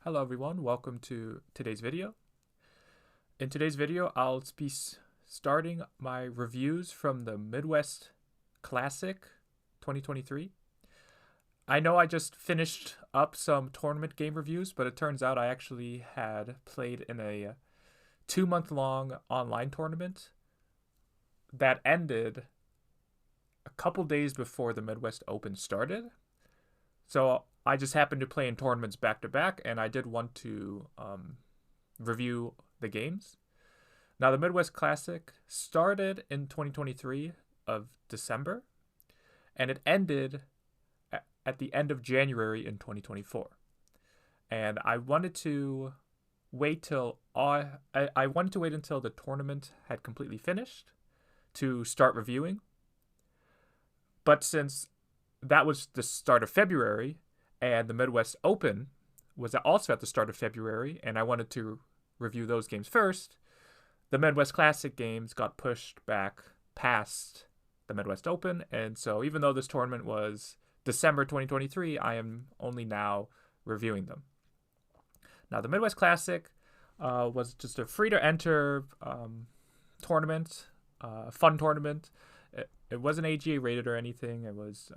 Hello everyone, welcome to today's video. In today's video, I'll be starting my reviews from the Midwest Classic 2023. I know I just finished up some tournament game reviews, but it turns out I actually had played in a 2-month-long online tournament that ended a couple days before the Midwest Open started. So I just happened to play in tournaments back to back, and I did want to review the games. Now, the Midwest Classic started in 2023 of December, and it ended at the end of January in 2024. And I wanted to wait till I wanted to wait until the tournament had completely finished to start reviewing. But since that was the start of February, and the Midwest Open was also at the start of February, and I wanted to review those games first, the Midwest Classic games got pushed back past the Midwest Open, and so even though this tournament was December 2023, I am only now reviewing them. Now, the Midwest Classic was just a free-to-enter tournament, fun tournament. It wasn't AGA rated or anything. It was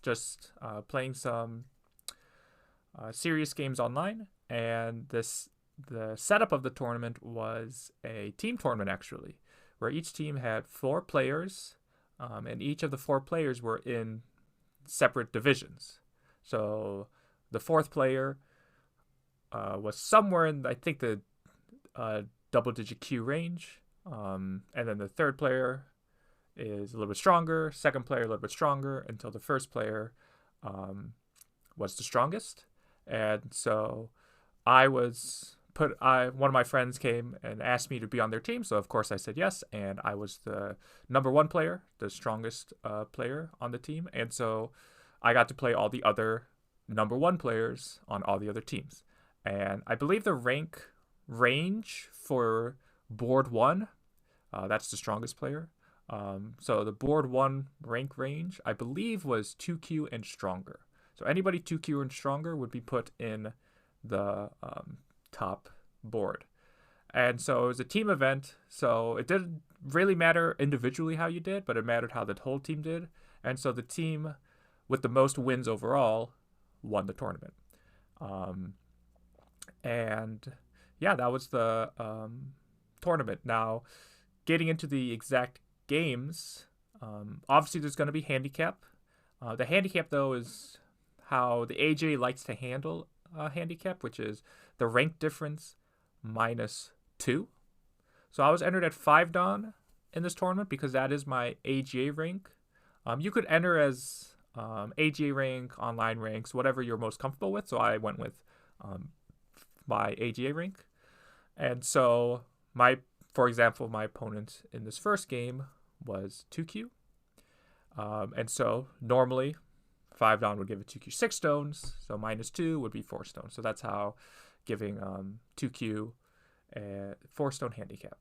just playing some serious games online, and the setup of the tournament was a team tournament, actually, where each team had 4 players, and each of the 4 players were in separate divisions. So the 4th player was somewhere in, I think, the double-digit Q range, and then the 3rd player is a little bit stronger, 2nd player a little bit stronger, until the 1st player was the strongest. And so one of my friends came and asked me to be on their team, so of course I said yes, and I was the number 1 player, the strongest player on the team, and so I got to play all the other number 1 players on all the other teams. And I believe the rank range for board 1, that's the strongest player. So the board 1 rank range, I believe, was 2Q and stronger. So anybody 2Q and stronger would be put in the top board. And so it was a team event, so it didn't really matter individually how you did, but it mattered how the whole team did. And so the team with the most wins overall won the tournament. And yeah, that was the tournament. Now, getting into the exact games, obviously there's going to be handicap. The handicap, though, is how the AJ likes to handle handicap, which is the rank difference minus 2. So I was entered at 5 Dan in this tournament because that is my AGA rank. You could enter as AGA rank, online ranks, whatever you're most comfortable with. So I went with my AGA rank. And so for example, my opponent in this first game was 2Q. And so normally 5 Dan would give it 2Q 6 stones, so minus 2 would be 4 stones. So that's how giving 2Q a 4 stone handicap.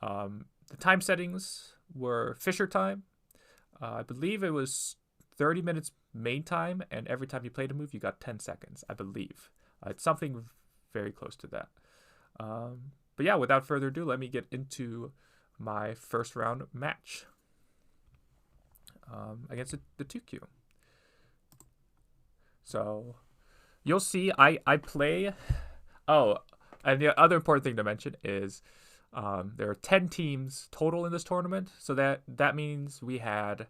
The time settings were Fisher time. I believe it was 30 minutes main time, and every time you played a move, you got 10 seconds, I believe. It's something very close to that. But yeah, without further ado, let me get into my first round match against the 2Q. So you'll see I play. Oh, and the other important thing to mention is there are 10 teams total in this tournament. So that means we had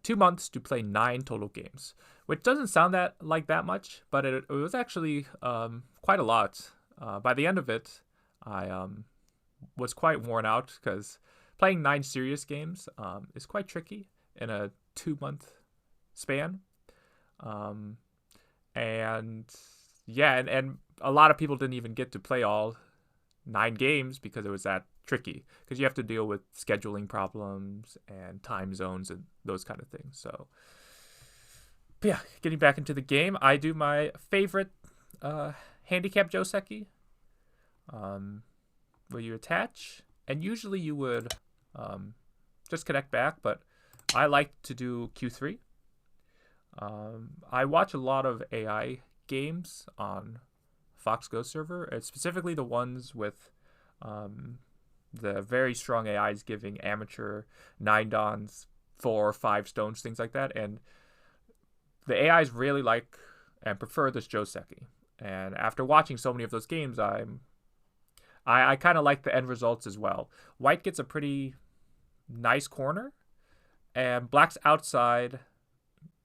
2 months to play 9 total games, which doesn't sound like that much, but it was actually quite a lot. By the end of it, I was quite worn out because playing 9 serious games is quite tricky in a 2-month span. And yeah, and a lot of people didn't even get to play all 9 games because it was that tricky, because you have to deal with scheduling problems and time zones and those kind of things. So yeah, getting back into the game, I do my favorite handicap Joseki, where you attach, and usually you would just connect back, but I like to do Q3. I watch a lot of AI games on Fox Go server, specifically the ones with the very strong AIs giving amateur 9 dons, 4 or 5 stones, things like that. And the AIs really like and prefer this Joseki. And after watching so many of those games, I kind of like the end results as well. White gets a pretty nice corner, and black's outside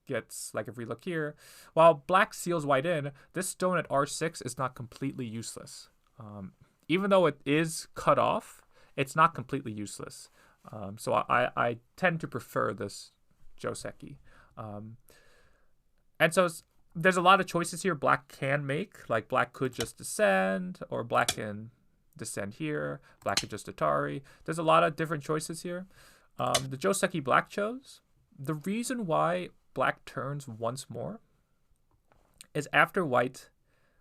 gets, like if we look here, while black seals white in, this stone at R6 is not completely useless. Even though it is cut off, it's not completely useless. So I tend to prefer this Joseki. And so there's a lot of choices here black can make. Like black could just descend, or black can descend here. Black could just Atari. There's a lot of different choices here. The Joseki black chose, the reason why black turns once more is after white,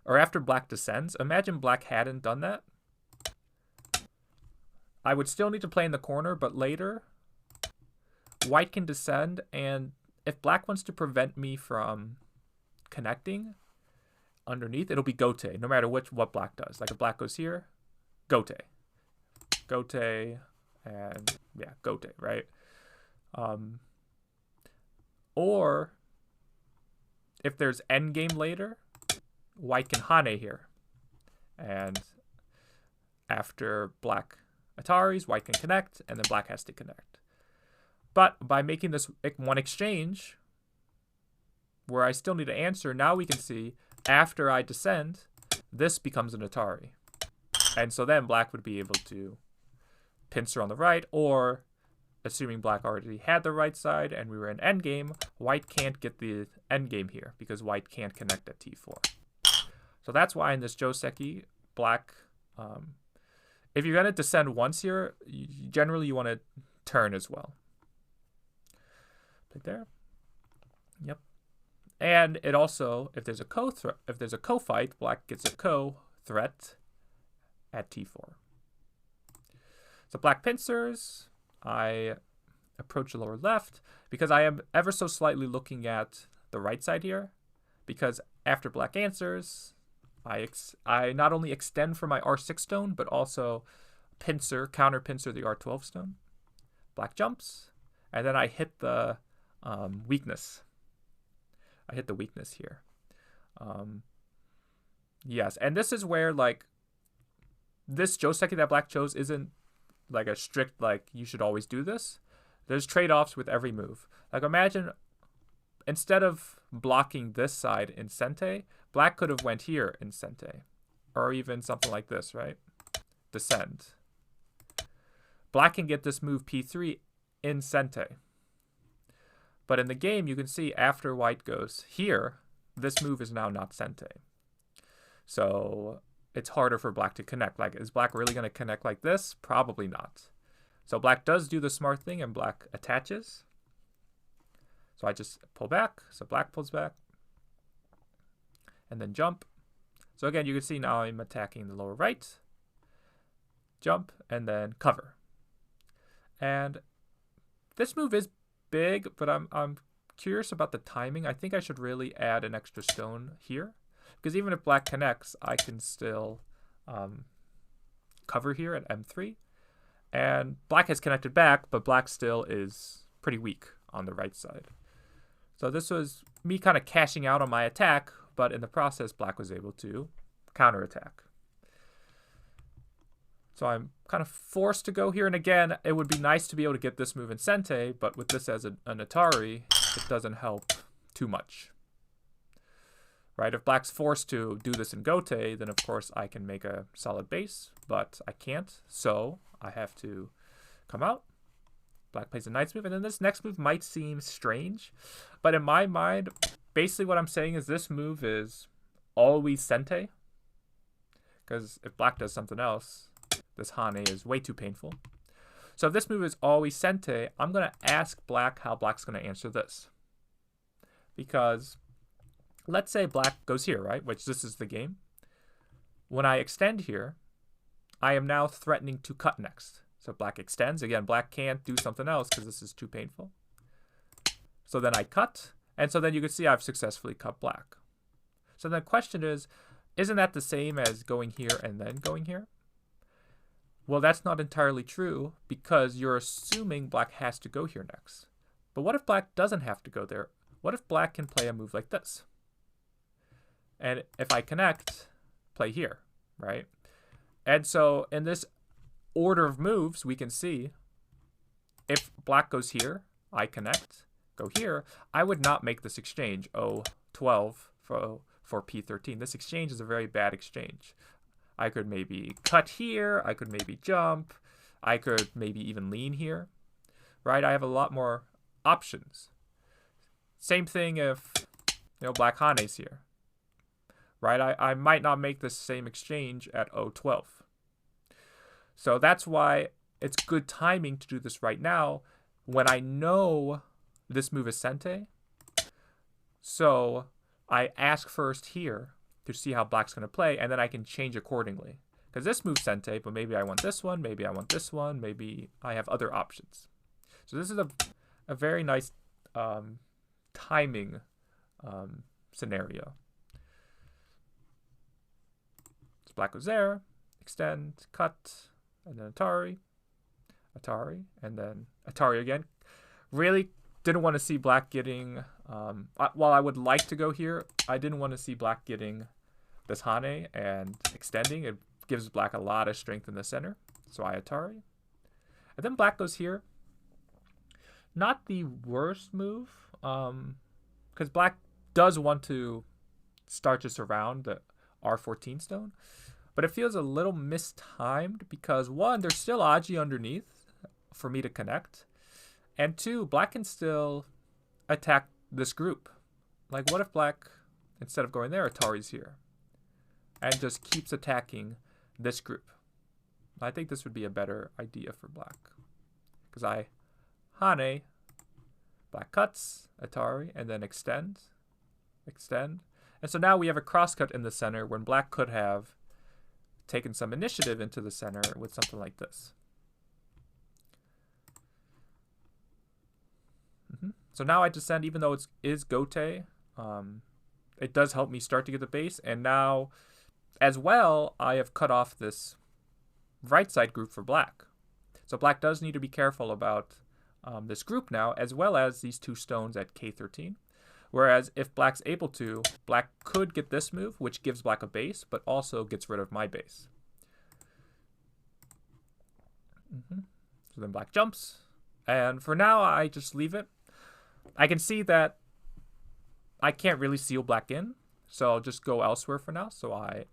or after black descends. Imagine black hadn't done that. I would still need to play in the corner, but later white can descend, and if black wants to prevent me from connecting underneath, it'll be gote, no matter what black does. Like if black goes here, gote, and yeah, gote, right? Or if there's endgame later, white can hane here, and after black Ataris, white can connect, and then black has to connect. But by making this one exchange, where I still need to answer, now we can see after I descend, this becomes an Atari. And so then black would be able to pincer on the right, or assuming black already had the right side and we were in endgame, white can't get the endgame here because white can't connect at T4. So that's why in this Joseki, black, if you're going to descend once here, generally you want to turn as well. Right there. Yep. And it also, if there's a co-fight, black gets a co-threat at T4. So black pincers, I approach the lower left because I am ever so slightly looking at the right side here, because after black answers, I not only extend for my R6 stone, but also counter pincer the R12 stone. Black jumps, and then I hit the weakness. I hit the weakness here. Yes, and this is where, like, this Joseki that black chose isn't like a strict, like, you should always do this. There's trade-offs with every move. Like, imagine, instead of blocking this side in Sente, black could have went here in Sente. Or even something like this, right? Descend. Black can get this move P3 in Sente. But in the game, you can see after white goes here, this move is now not Sente. So it's harder for black to connect. Like, is black really going to connect like this? Probably not. So black does do the smart thing, and black attaches. So I just pull back. So black pulls back. And then jump. So again, you can see now I'm attacking the lower right. Jump, and then cover. And this move is big, but I'm curious about the timing. I think I should really add an extra stone here, because even if black connects, I can still cover here at M3. And black has connected back, but black still is pretty weak on the right side. So this was me kind of cashing out on my attack, but in the process, black was able to counterattack. So I'm kind of forced to go here. And again, it would be nice to be able to get this move in Sente, but with this as an Atari, it doesn't help too much. Right? If black's forced to do this in Gote, then of course I can make a solid base, but I can't. So I have to come out. Black plays a knight's move, and then this next move might seem strange, but in my mind, basically what I'm saying is this move is always Sente, because if black does something else, this hane is way too painful. So if this move is always Sente, I'm going to ask black how black's going to answer this. Because let's say black goes here, right? Which this is the game. When I extend here, I am now threatening to cut next. So black extends. Again, black can't do something else because this is too painful. So then I cut. And so then you can see I've successfully cut black. So the question is, isn't that the same as going here and then going here? Well, that's not entirely true because you're assuming black has to go here next. But what if black doesn't have to go there? What if black can play a move like this? And if I connect, play here, right? And so in this order of moves, we can see if black goes here, I connect, go here, I would not make this exchange, O12 for P13. This exchange is a very bad exchange. I could maybe cut here, I could maybe jump, I could maybe even lean here, right? I have a lot more options. Same thing if, black Hane's here, right? I might not make the same exchange at O12. So that's why it's good timing to do this right now when I know this move is sente. So I ask first here to see how black's going to play, and then I can change accordingly. Because this move's sente, but maybe I want this one, maybe I want this one, maybe I have other options. So this is a very nice timing scenario. So black goes there, extend, cut, and then Atari, and then Atari again. Really didn't want to see black getting, while I would like to go here, I didn't want to see black getting this Hane and extending. It gives black a lot of strength in the center. So I Atari. And then black goes here. Not the worst move, because black does want to start to surround the R14 stone. But it feels a little mistimed because, one, there's still Aji underneath for me to connect. And two, black can still attack this group. Like, what if black, instead of going there, Atari's here and just keeps attacking this group? I think this would be a better idea for black. Because I Hane, black cuts, Atari, and then extend. And so now we have a crosscut in the center when black could have taken some initiative into the center with something like this. So now I descend, even though it is Gote, it does help me start to get the base. And now, as well, I have cut off this right side group for black. So black does need to be careful about this group now, as well as these two stones at K13. Whereas if black's able to, black could get this move, which gives black a base, but also gets rid of my base. So then black jumps. And for now, I just leave it. I can see that I can't really seal black in, so I'll just go elsewhere for now. So I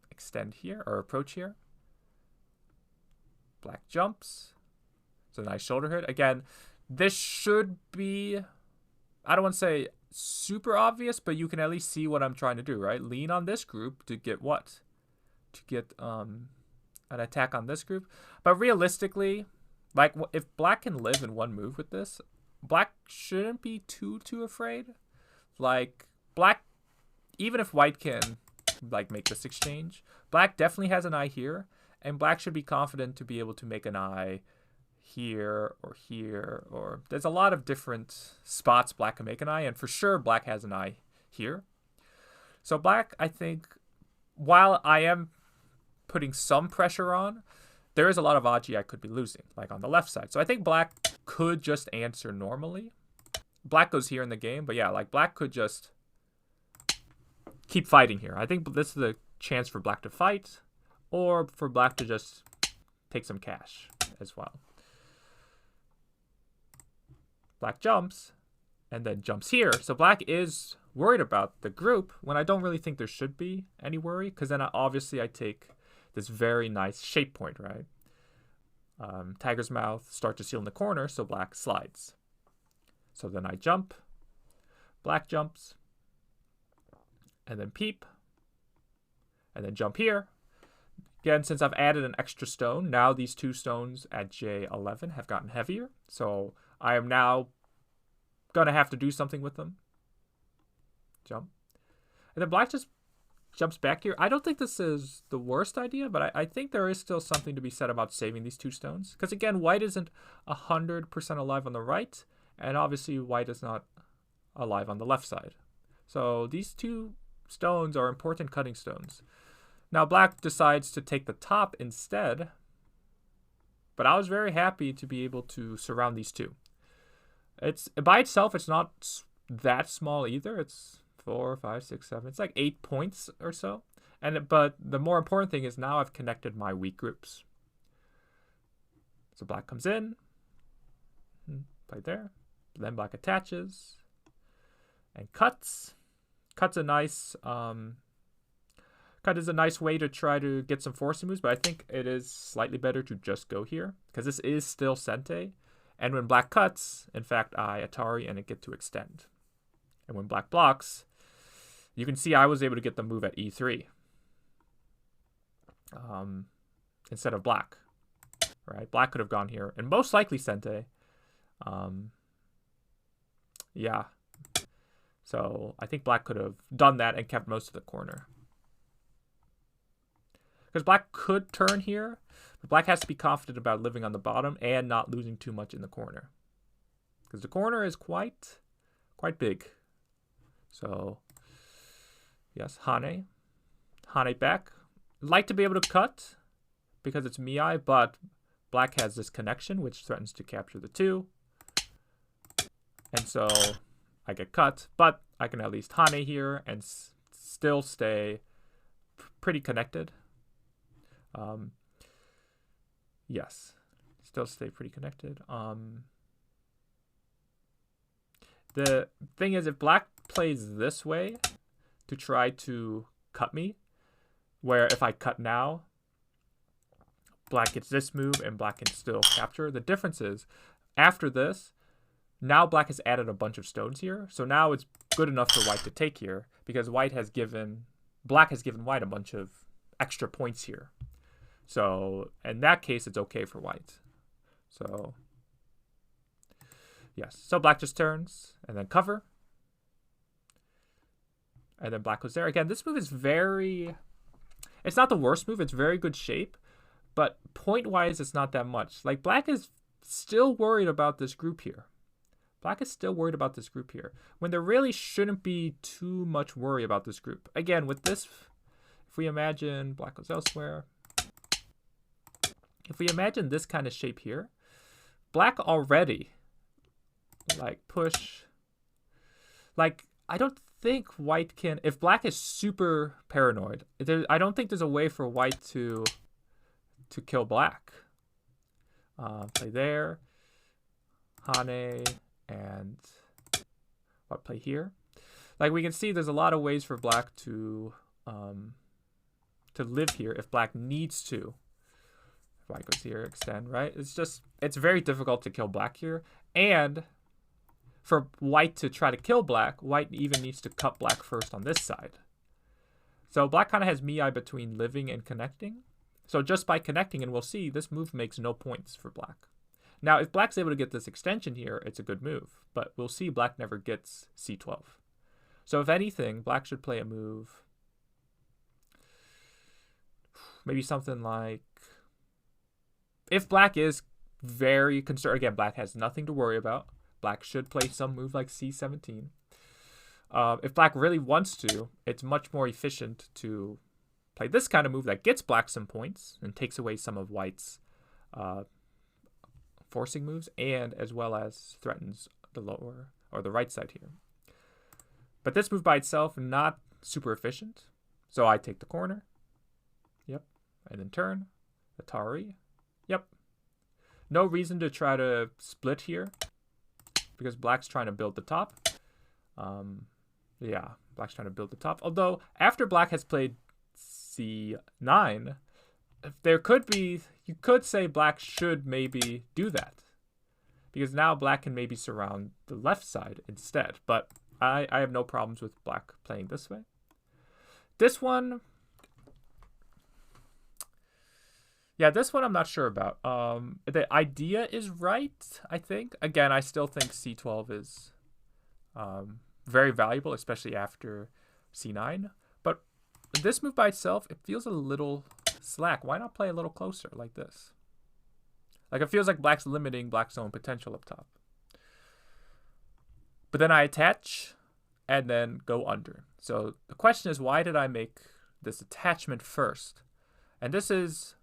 extend here, or approach here. Black jumps. So nice shoulder hit. Again, this should be, I don't want to say super obvious, but you can at least see what I'm trying to do, right? Lean on this group to get what? To get an attack on this group. But realistically, like, if black can live in one move with this, black shouldn't be too afraid. Like, black, even if white can, like, make this exchange, black definitely has an eye here, and black should be confident to be able to make an eye here, or there's a lot of different spots black can make an eye, and for sure black has an eye here. So black, I think, while I am putting some pressure on, there is a lot of Aji I could be losing, like on the left side. So I think black could just answer normally. Black goes here in the game, but yeah, like black could just keep fighting here. I think this is the chance for black to fight, or for black to just take some cash as well. Black jumps, and then jumps here. So black is worried about the group, when I don't really think there should be any worry, because then obviously I take this very nice shape point, right? Tiger's mouth, start to seal in the corner, so black slides. So then I jump, black jumps, and then peep, and then jump here. Again, since I've added an extra stone, now these two stones at J11 have gotten heavier. So I am now going to have to do something with them. Jump. And then black just jumps back here. I don't think this is the worst idea, but I think there is still something to be said about saving these two stones. Because again, white isn't 100% alive on the right, and obviously white is not alive on the left side. So these two stones are important cutting stones. Now black decides to take the top instead, but I was very happy to be able to surround these two. It's by itself, it's not that small either. It's 4, 5, 6, 7. It's like 8 points or so. But the more important thing is now I've connected my weak groups. So black comes in, play there. Then black attaches and cuts. Cut's a nice cut is a nice way to try to get some forcing moves, but I think it is slightly better to just go here because this is still Sente. And when black cuts, in fact, I Atari and it get to extend. And when black blocks, you can see I was able to get the move at E3 instead of black. Right? Black could have gone here and most likely Sente. Yeah. So I think black could have done that and kept most of the corner. Because black could turn here, but black has to be confident about living on the bottom and not losing too much in the corner. Because the corner is quite big. So, yes, Hane. Hane back. Like to be able to cut because it's Mii, but black has this connection which threatens to capture the 2. And so I get cut, but I can at least Hane here and still stay pretty connected. Yes, still stay pretty connected. The thing is, if black plays this way to try to cut me, where if I cut now, black gets this move and black can still capture. The difference is, after this, now black has added a bunch of stones here. So now it's good enough for white to take here because black has given white a bunch of extra points here. So in that case, it's okay for white. So yes, so black just turns and then cover. And then black goes there. Again, this move is it's not the worst move. It's very good shape. But point-wise, it's not that much. Like, black is still worried about this group here. Black is still worried about this group here. When there really shouldn't be too much worry about this group. Again, with this, if we imagine black goes elsewhere. If we imagine this kind of shape here, black already, like, push. Like, I don't think white can, if black is super paranoid, I don't think there's a way for white to kill black. Play there, Hane, and what, play here. Like we can see, there's a lot of ways for black to live here if black needs to. If white goes here, extend, right? It's very difficult to kill black here, and for white to try to kill black, white even needs to cut black first on this side. So black kind of has Mii between living and connecting. So just by connecting, and we'll see, this move makes no points for black. Now, if black's able to get this extension here, it's a good move. But we'll see black never gets C12. So if anything, black should play a move. Maybe something like... If black is very concerned... Again, black has nothing to worry about. Black should play some move like C17. If black really wants to, it's much more efficient to play this kind of move that gets black some points and takes away some of white's forcing moves, and as well as threatens the lower or the right side here. But this move by itself, not super efficient. So I take the corner. Yep. And then turn. Atari. Yep. No reason to try to split here because black's trying to build the top. Yeah, black's trying to build the top. Although, after black has played C9, there could be, you could say black should maybe do that. Because now black can maybe surround the left side instead. But I have no problems with black playing this way. This one, yeah, this one I'm not sure about. The idea is right, I think. Again, I still think C12 is very valuable, especially after C9. But this move by itself, it feels a little slack. Why not play a little closer like this? Like, it feels like black's limiting black's own potential up top. But then I attach and then go under. So the question is, why did I make this attachment first? And this is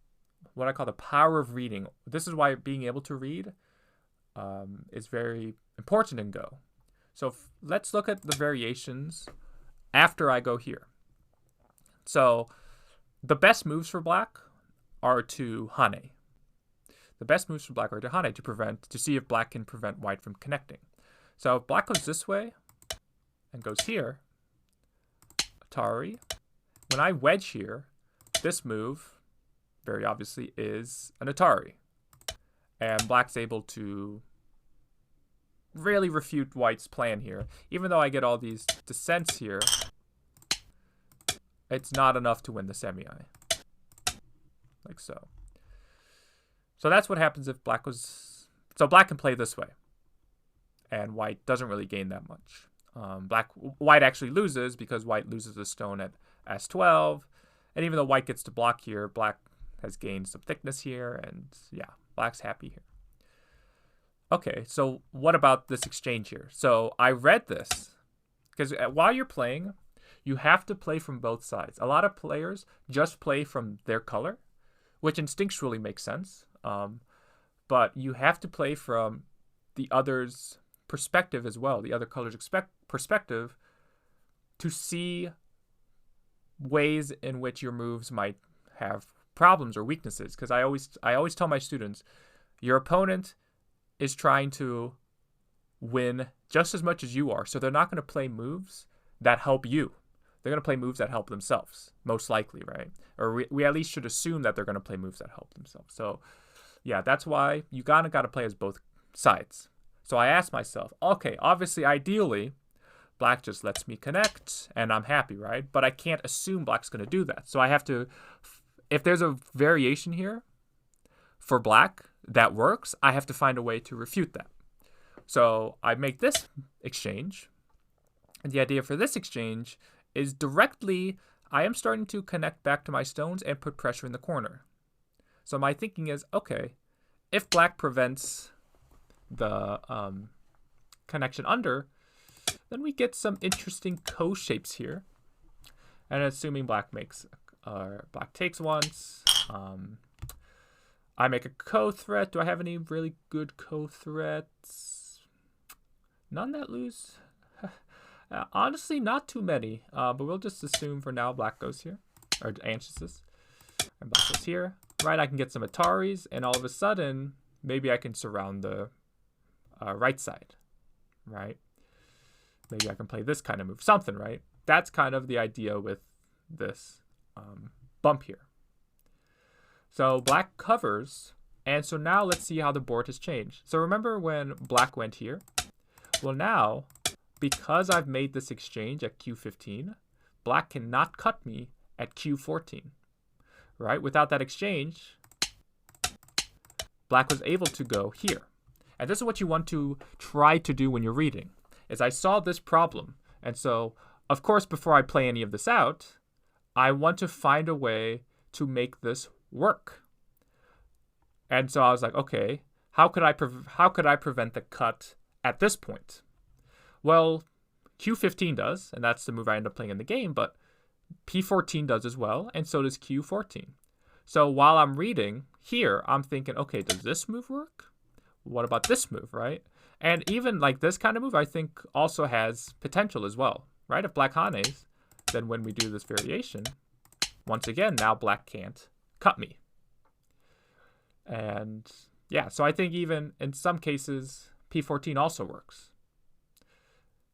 what I call the power of reading. This is why being able to read is very important in Go. So let's look at the variations after I go here. So the best moves for black are to Hane. The best moves for black are to Hane to see if black can prevent white from connecting. So if black goes this way and goes here, Atari. When I wedge here, this move, very obviously, is an Atari. And black's able to really refute white's plan here. Even though I get all these descents here, it's not enough to win the semi-eye. Like so. So that's what happens if black was... So black can play this way. And white doesn't really gain that much. White actually loses because white loses the stone at S12. And even though white gets to block here, black has gained some thickness here. And yeah, black's happy here. Okay, so what about this exchange here? So I read this because while you're playing, you have to play from both sides. A lot of players just play from their color, which instinctually makes sense. But you have to play from the other's perspective as well, the other color's perspective, to see ways in which your moves might have problems or weaknesses. Because I always tell my students, your opponent is trying to win just as much as you are, so they're not going to play moves that help you. They're going to play moves that help themselves, most likely, right? Or we at least should assume that they're going to play moves that help themselves. So yeah, that's why you got to play as both sides. So I asked myself, okay, obviously, ideally, black just lets me connect and I'm happy, right? But I can't assume black's going to do that. So I have to, if there's a variation here for black that works, I have to find a way to refute that. So I make this exchange. And the idea for this exchange is directly, I am starting to connect back to my stones and put pressure in the corner. So my thinking is, okay, if black prevents the connection under, then we get some interesting co-shapes here. And assuming black takes once, I make a co-threat. Do I have any really good co-threats? None that lose? Honestly, not too many. But we'll just assume for now black goes here, or answers this, and black goes here. Right, I can get some Ataris, and all of a sudden, maybe I can surround the right side, right? Maybe I can play this kind of move, something, right? That's kind of the idea with this bump here. So black covers, and so now let's see how the board has changed. So remember when black went here? Well now, because I've made this exchange at Q15, black cannot cut me at Q14, right? Without that exchange, black was able to go here. And this is what you want to try to do when you're reading, is I saw this problem. And so, of course, before I play any of this out, I want to find a way to make this work. And so I was like, okay, how could I prevent the cut at this point? Well, Q15 does, and that's the move I end up playing in the game, but P14 does as well, and so does Q14. So while I'm reading here, I'm thinking, okay, does this move work? What about this move, right? And even like this kind of move, I think also has potential as well, right? If black hanes, then when we do this variation, once again, now black can't cut me. And yeah, so I think even in some cases, P14 also works.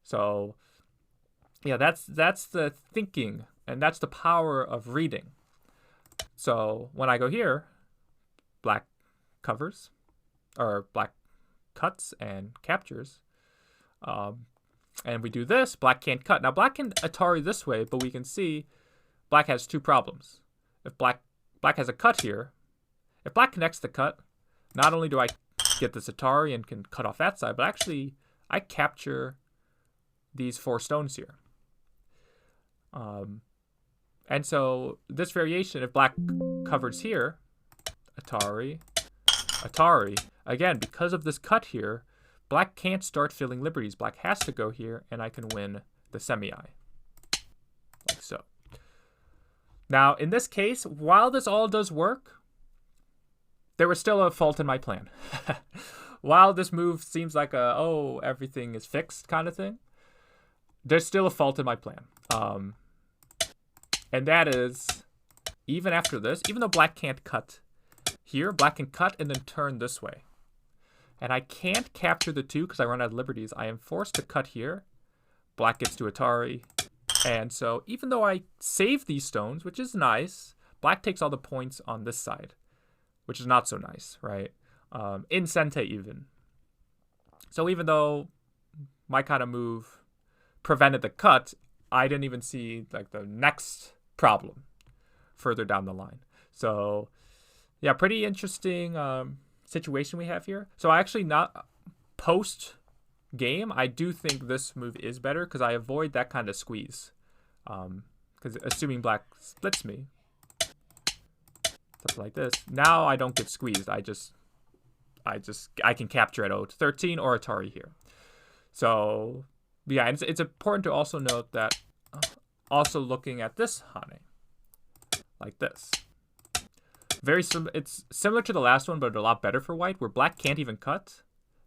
So yeah, that's the thinking, and that's the power of reading. So when I go here, black covers, or black cuts and captures. And we do this, black can't cut. Now black can Atari this way, but we can see black has two problems. If black has a cut here, if black connects the cut, not only do I get this Atari and can cut off that side, but actually I capture these 4 stones here. And so this variation, if black covers here, Atari, again, because of this cut here, black can't start filling liberties. Black has to go here, and I can win the semi-eye. Now, in this case, while this all does work, there was still a fault in my plan. While this move seems like a, oh, everything is fixed kind of thing, there's still a fault in my plan. And that is, even after this, even though black can't cut here, black can cut and then turn this way. And I can't capture the 2 because I run out of liberties. I am forced to cut here. Black gets to Atari. And so even though I save these stones, which is nice, black takes all the points on this side, which is not so nice, right? In Sente even. So even though my kind of move prevented the cut, I didn't even see like the next problem further down the line. So yeah, pretty interesting situation we have here. So I actually not post game, I do think this move is better because I avoid that kind of squeeze. Because assuming black splits me, stuff like this, now I don't get squeezed. I can capture at 0-13 or Atari here. So yeah, and it's important to also note that also looking at this Hane, like this. It's similar to the last one, but a lot better for white, where black can't even cut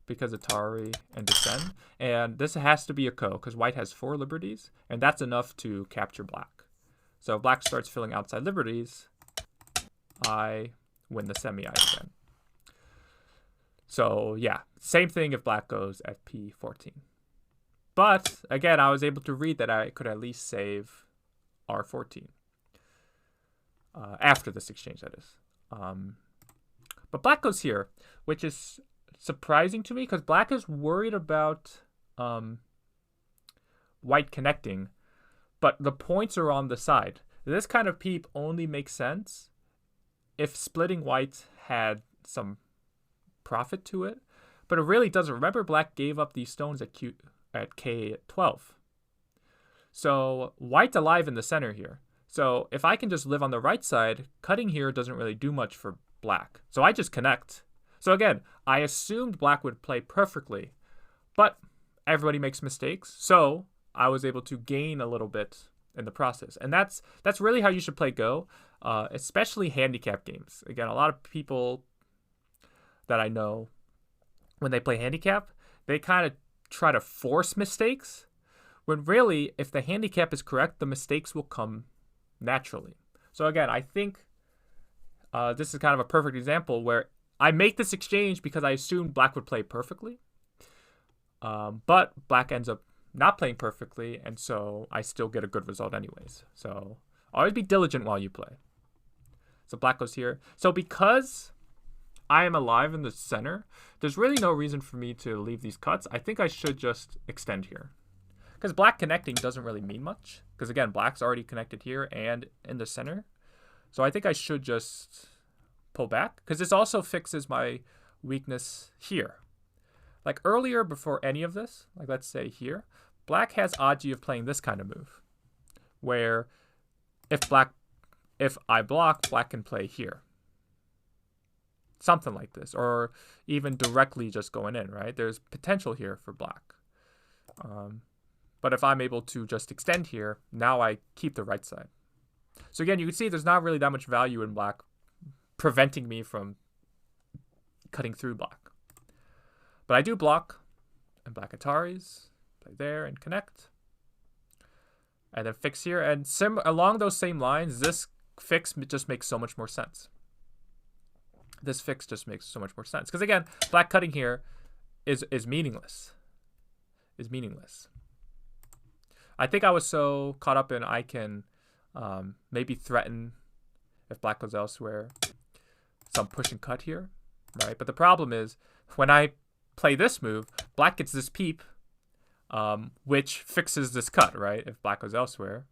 because Atari and descend. And this has to be a ko, because white has 4 liberties, and that's enough to capture black. So if black starts filling outside liberties, I win the semi again. So yeah, same thing if black goes FP14. But again, I was able to read that I could at least save R14. After this exchange, that is. But black goes here, which is surprising to me because black is worried about white connecting, but the points are on the side. This kind of peep only makes sense if splitting white had some profit to it, but it really doesn't. Remember, black gave up these stones at K12. So white's alive in the center here. So if I can just live on the right side, cutting here doesn't really do much for black. So I just connect. So again, I assumed black would play perfectly, but everybody makes mistakes. So I was able to gain a little bit in the process. And that's really how you should play Go, especially handicap games. Again, a lot of people that I know, when they play handicap, they kind of try to force mistakes, when really, if the handicap is correct, the mistakes will come naturally. So again, I think this is kind of a perfect example where I make this exchange because I assumed black would play perfectly, but black ends up not playing perfectly, and so I still get a good result anyways. So always be diligent while you play. So black goes here. So because I am alive in the center, there's really no reason for me to leave these cuts. I think I should just extend here. Because black connecting doesn't really mean much. Because again, black's already connected here and in the center. So I think I should just pull back. Because this also fixes my weakness here. Like earlier, before any of this, like let's say here, black has Aji of playing this kind of move. Where if I block, black can play here. Something like this. Or even directly just going in, right? There's potential here for black. But if I'm able to just extend here, now I keep the right side. So again, you can see there's not really that much value in black preventing me from cutting through black. But I do block, and black Ataris, play there and connect. And then fix here. And along those same lines, this fix just makes so much more sense. This fix just makes so much more sense. Because again, black cutting here is meaningless. Is meaningless. I think I was so caught up in I can maybe threaten if black goes elsewhere. Some push and cut here, right? But the problem is when I play this move, black gets this peep, which fixes this cut, right? If black goes elsewhere.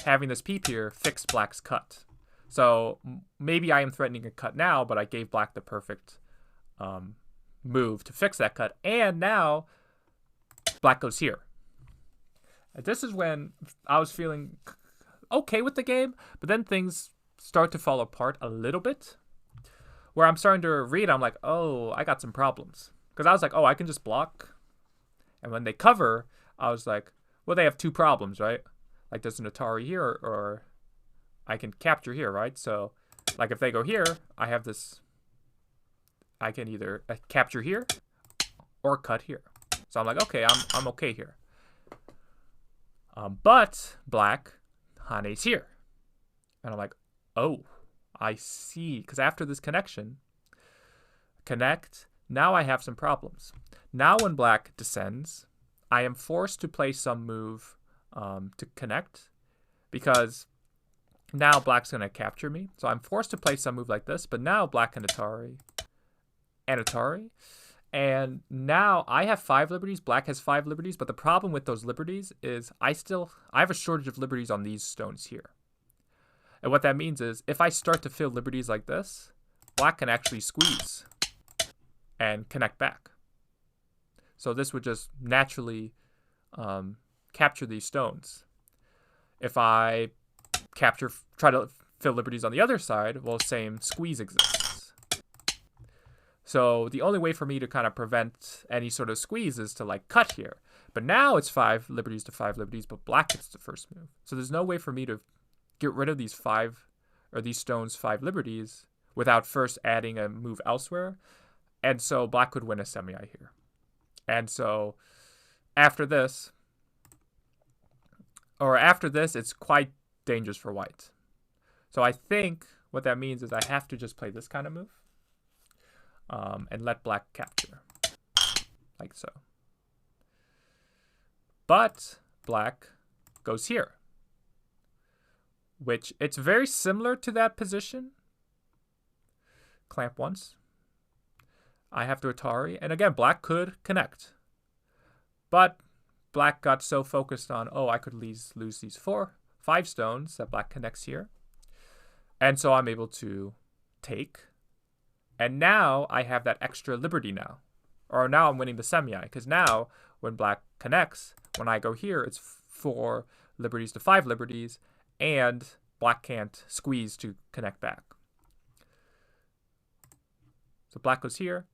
Having this peep here fixed black's cut. So maybe I am threatening a cut now, but I gave black the perfect move to fix that cut. And now black goes here. And this is when I was feeling okay with the game, but then things start to fall apart a little bit. Where I'm starting to read, I'm like, oh, I got some problems. Because I was like, oh, I can just block. And when they cover, I was like, well, they have 2 problems, right? like there's an Atari here, or I can capture here, right? So like if they go here, I have this, I can either capture here or cut here. So I'm like, okay, I'm okay here. But black, Hane's here. And I'm like, oh, I see. Because after this connect, now I have some problems. Now when black descends, I am forced to play some move to connect, because now black's going to capture me. So I'm forced to play some move like this, but now black can Atari. And now I have 5 liberties, black has 5 liberties, but the problem with those liberties is I have a shortage of liberties on these stones here. And what that means is if I start to fill liberties like this, black can actually squeeze and connect back. So this would just naturally capture these stones. If I try to fill liberties on the other side, well, same squeeze exists. So the only way for me to kind of prevent any sort of squeeze is to like cut here. But now it's 5 liberties to 5 liberties, but black gets the first move. So there's no way for me to get rid of these these stones 5 liberties without first adding a move elsewhere. And so black could win a semi here. And so after this, it's quite dangerous for white. So I think what that means is I have to just play this kind of move. And let black capture, like so. But black goes here, which it's very similar to that position. Clamp once. I have to Atari, and again, black could connect. But black got so focused on, oh, I could lose these 5 stones that black connects here. And so I'm able to take. And now I have that extra liberty now. Or now I'm winning the semi, because now when black connects, when I go here, it's 4 liberties to 5 liberties, and black can't squeeze to connect back. So black goes here.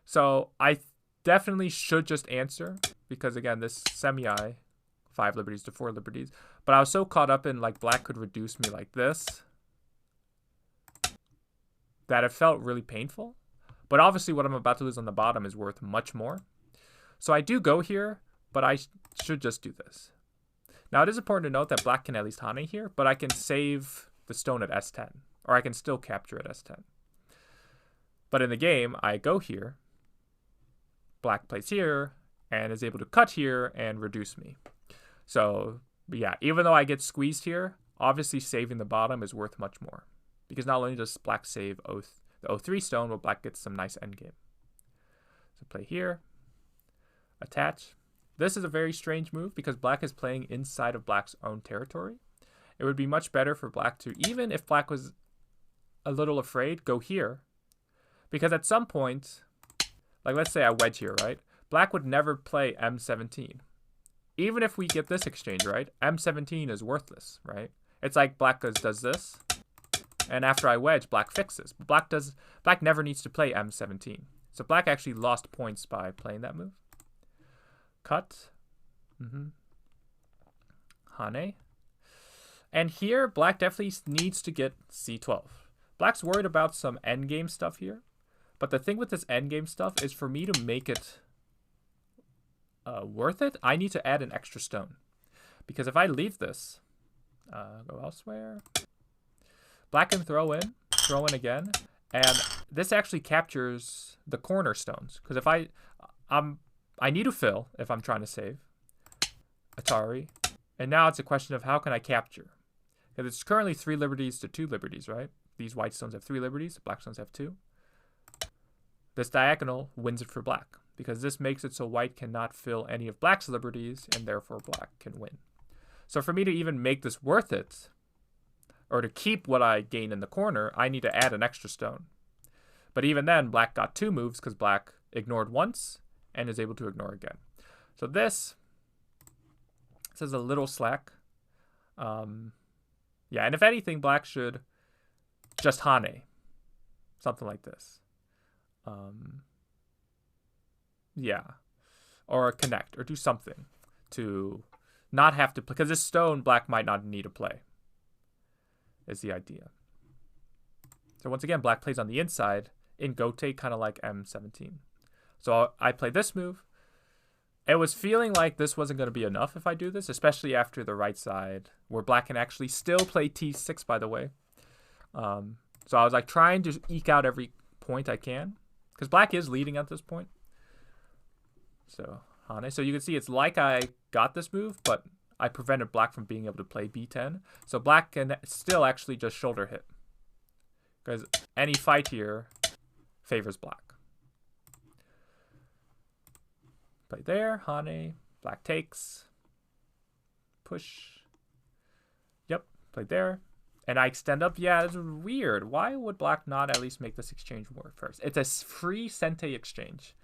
So I definitely should just answer, because again, this semi, 5 liberties to 4 liberties. But I was so caught up in like black could reduce me like this, that it felt really painful. But obviously what I'm about to lose on the bottom is worth much more. So I do go here, but I should just do this. Now it is important to note that black can at least Hane here, but I can save the stone at S10, or I can still capture at S10. But in the game, I go here, black plays here, and is able to cut here and reduce me. So yeah, even though I get squeezed here, obviously saving the bottom is worth much more. Because not only does black save the O3 stone, but black gets some nice endgame. So play here, attach. This is a very strange move because black is playing inside of black's own territory. It would be much better for black to, even if black was a little afraid, go here. Because at some point, like let's say I wedge here, right? Black would never play M17. Even if we get this exchange, right? M17 is worthless, right? It's like black does this. And after I wedge, black fixes. Black never needs to play M17. So black actually lost points by playing that move. Cut. Hane. And here, black definitely needs to get C12. Black's worried about some endgame stuff here. But the thing with this endgame stuff is for me to make it worth it, I need to add an extra stone. Because if I leave this, go elsewhere, black can throw in again, and this actually captures the cornerstones. Because if I need to fill if I'm trying to save. Atari. And now it's a question of how can I capture? Because it's currently 3 liberties to 2 liberties, right? These white stones have 3 liberties, black stones have 2. This diagonal wins it for black, because this makes it so white cannot fill any of black's liberties, and therefore black can win. So for me to even make this worth it, or to keep what I gain in the corner, I need to add an extra stone. But even then, black got 2 moves because black ignored once and is able to ignore again. So this is a little slack. Yeah, and if anything, black should just Hane. Something like this. Yeah. Or connect, or do something to not have to play, because this stone black might not need to play, is the idea. So once again, black plays on the inside in go take, kind of like M17. So I play this move. It was feeling like this wasn't going to be enough if I do this, especially after the right side, where black can actually still play T6, by the way. So I was like trying to eke out every point I can, because black is leading at this point. So Hane. So you can see it's like I got this move, but I prevented black from being able to play B10. So black can still actually just shoulder hit, because any fight here favors black. Play there, Hane, black takes, push. Yep, play there. And I extend up. Yeah, it's weird. Why would black not at least make this exchange work first? It's a free Sente exchange.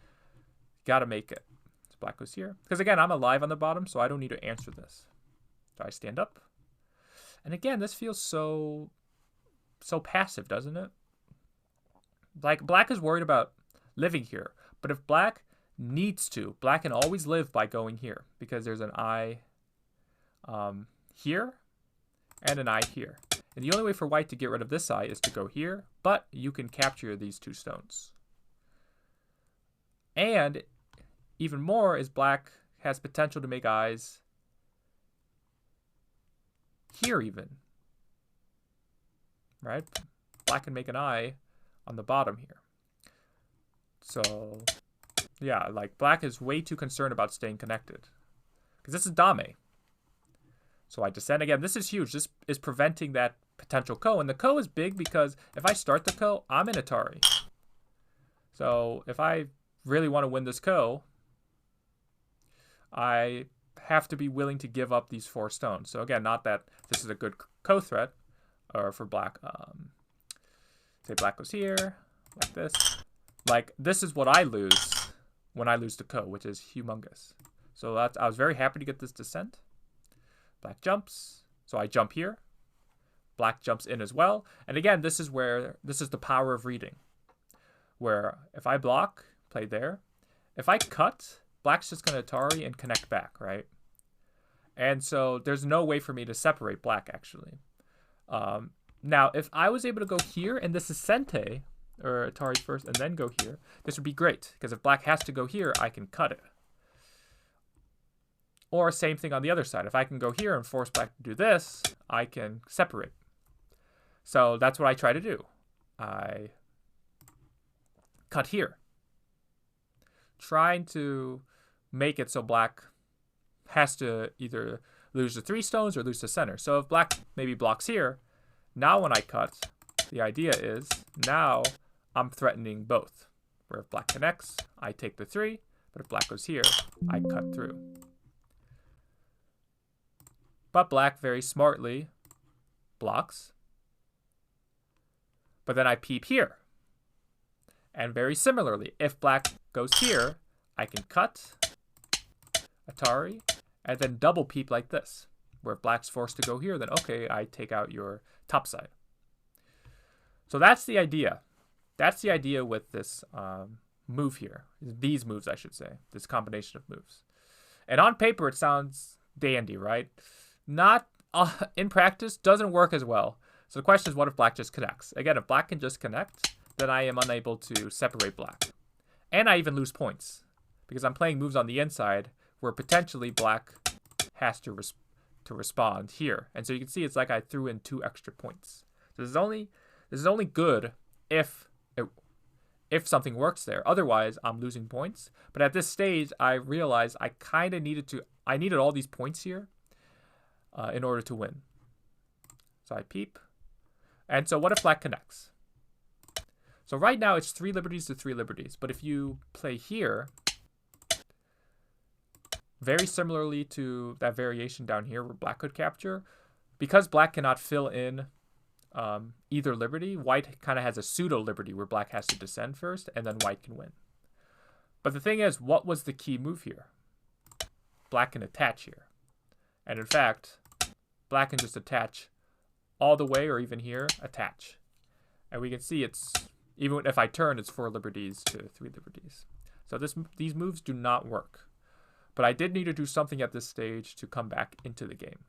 Gotta make it. So black goes here. Because again, I'm alive on the bottom, so I don't need to answer this. So I stand up. And again, this feels so passive, doesn't it? Like, black is worried about living here. But if black needs to, black can always live by going here, because there's an eye here and an eye here. And the only way for white to get rid of this eye is to go here, but you can capture these two stones. And even more is black has potential to make eyes here even. Right? Black can make an eye on the bottom here. So yeah, like black is way too concerned about staying connected, because this is Dame. So I descend again. This is huge. This is preventing that potential ko. And the ko is big because if I start the ko, I'm in Atari. So if I really want to win this ko, I have to be willing to give up these 4 stones. So again, not that this is a good ko threat or for black. Say black goes here, like this. Like, this is what I lose when I lose the ko, which is humongous. So that's, I was very happy to get this descent. Black jumps, so I jump here. Black jumps in as well. And again, this is the power of reading, where if I block, play there. If I cut, black's just going to Atari and connect back, right? And so there's no way for me to separate black, actually. Now, if I was able to go here, and this is Sente, or Atari first, and then go here, this would be great, because if black has to go here, I can cut it. Or same thing on the other side. If I can go here and force black to do this, I can separate. So that's what I try to do. I cut here, trying to make it so black has to either lose the 3 stones or lose the center. So if black maybe blocks here, now when I cut, the idea is now I'm threatening both. Where if black connects, I take the 3, but if black goes here, I cut through. But black very smartly blocks. But then I peep here. And very similarly, if black goes here, I can cut, Atari, and then double peep like this. Where if black's forced to go here, then okay, I take out your top side. So that's the idea. That's the idea with this move here. These moves, I should say. This combination of moves. And on paper, it sounds dandy, right? Not in practice, doesn't work as well. So the question is, what if black just connects? Again, if black can just connect, then I am unable to separate black. And I even lose points, because I'm playing moves on the inside where potentially black has to respond here. And so you can see it's like I threw in 2 extra points. So this is only good if something works there. Otherwise, I'm losing points. But at this stage, I realized I kind of needed all these points here in order to win. So I peep. And so what if black connects? So right now it's 3 liberties to 3 liberties. But if you play here, very similarly to that variation down here where black could capture, because black cannot fill in either liberty, white kind of has a pseudo liberty where black has to descend first and then white can win. But the thing is, what was the key move here? Black can attach here. And in fact, black can just attach all the way, or even here, attach. And we can see it's, even if I turn, it's 4 liberties to 3 liberties. So these moves do not work. But I did need to do something at this stage to come back into the game.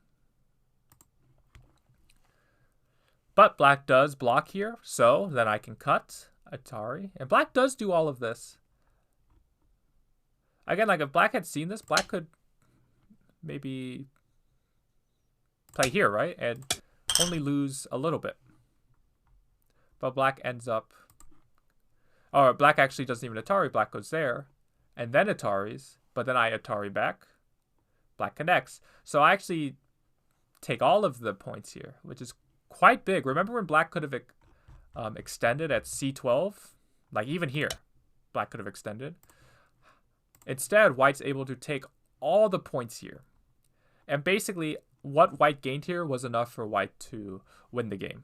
But black does block here, so then I can cut Atari. And black does do all of this. Again, like if black had seen this, black could maybe play here, right? And only lose a little bit. But black ends up... Or black actually doesn't even Atari. Black goes there. And then Ataris. But then I Atari back. Black connects. So I actually take all of the points here, which is quite big. Remember when black could have extended at C12? Like even here, black could have extended. Instead, white's able to take all the points here. And basically, what white gained here was enough for white to win the game.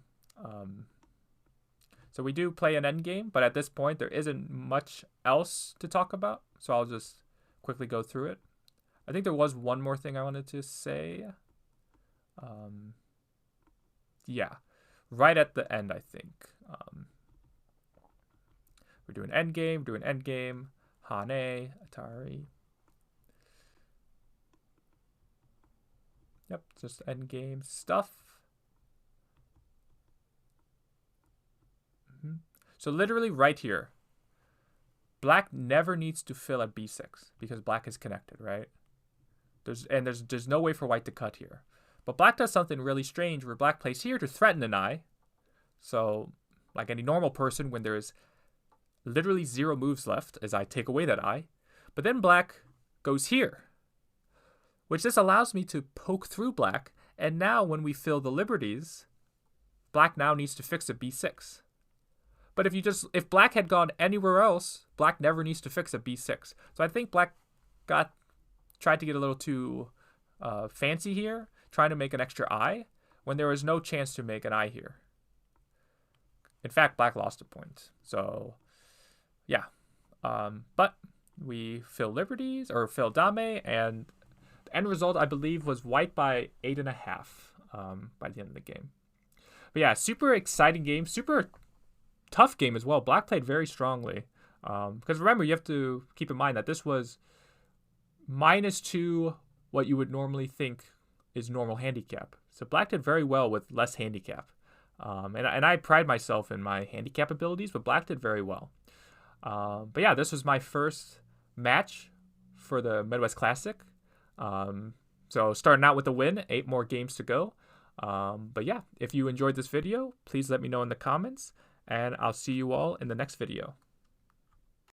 So we do play an endgame, but at this point, there isn't much else to talk about. So I'll just quickly go through it. I think there was one more thing I wanted to say. Yeah, right at the end, I think. We're doing endgame, Hane, Atari. Yep, just endgame stuff. So literally right here, black never needs to fill at B6 because black is connected, right? There's no way for white to cut here. But black does something really strange where black plays here to threaten an eye. So like any normal person, when there's literally 0 moves left, as I take away that eye. But then black goes here, which this allows me to poke through black. And now when we fill the liberties, black now needs to fix a B6. But if black had gone anywhere else, black never needs to fix a B6. So I think black tried to get a little too fancy here, trying to make an extra eye when there was no chance to make an eye here. In fact, black lost a point. So yeah, but we fill liberties or fill dame, and the end result I believe was white by 8.5 by the end of the game. But yeah, super exciting game, super tough game as well. Black played very strongly because remember, you have to keep in mind that this was -2 what you would normally think is normal handicap. So black did very well with less handicap. And I pride myself in my handicap abilities, but black did very well. But yeah, this was my first match for the Midwest Classic. So starting out with a win, 8 more games to go. But yeah, if you enjoyed this video, please let me know in the comments, and I'll see you all in the next video.